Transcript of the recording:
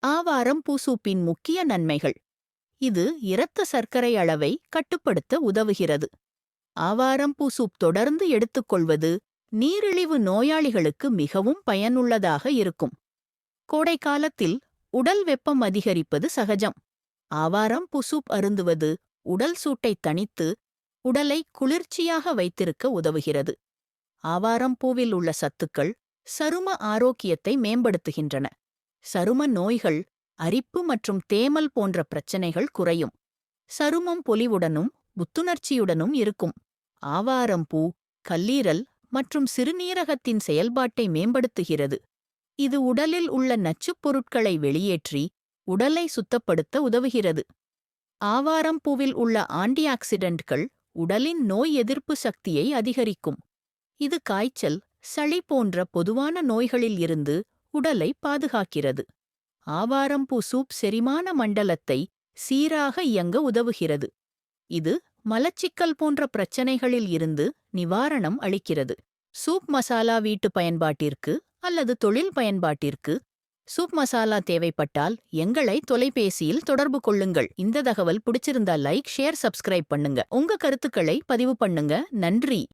ஆவாரம் பூ சூப்பின் முக்கிய நன்மைகள். இது இரத்த சர்க்கரை அளவை கட்டுப்படுத்த உதவுகிறது. ஆவாரம் பூ சூப் தொடர்ந்து எடுத்துக்கொள்வது நீரிழிவு நோயாளிகளுக்கு மிகவும் பயனுள்ளதாக இருக்கும். கோடைக்காலத்தில் உடல் வெப்பம் அதிகரிப்பது சகஜம். ஆவாரம் பூ சூப் அருந்துவது உடல் சூட்டை தணித்து உடலை குளிர்ச்சியாக வைத்திருக்க உதவுகிறது. ஆவாரம் பூவில் உள்ள சத்துக்கள் சரும ஆரோக்கியத்தை மேம்படுத்துகின்றன. சரும நோய்கள், அரிப்பு மற்றும் தேமல் போன்ற பிரச்சனைகள் குறையும். சருமம் பொலிவுடனும் புத்துணர்ச்சியுடனும் இருக்கும். ஆவாரம் பூ கல்லீரல் மற்றும் சிறுநீரகத்தின் செயல்பாட்டை மேம்படுத்துகிறது. இது உடலில் உள்ள நச்சுப் பொருட்களை வெளியேற்றி உடலை சுத்தப்படுத்த உதவுகிறது. ஆவாரம் பூவில் உள்ள ஆன்டிஆக்சிடென்ட்கள் உடலின் நோய் எதிர்ப்பு சக்தியை அதிகரிக்கும். இது காய்ச்சல், சளி போன்ற பொதுவான நோய்களில் இருந்து உடலை பாதுகாக்கிறது. ஆவாரம் பூ சூப் செரிமான மண்டலத்தை சீராக இயங்க உதவுகிறது. இது மலச்சிக்கல் போன்ற பிரச்சனைகளில் இருந்து நிவாரணம் அளிக்கிறது. சூப் மசாலா வீட்டு பயன்பாட்டிற்கு அல்லது தொழில் பயன்பாட்டிற்கு சூப் மசாலா தேவைப்பட்டால் எங்களை தொலைபேசியில் தொடர்பு கொள்ளுங்கள். இந்த தகவல் பிடிச்சிருந்தா லைக், ஷேர், சப்ஸ்கிரைப் பண்ணுங்க. உங்க கருத்துக்களை பதிவு பண்ணுங்க. நன்றி.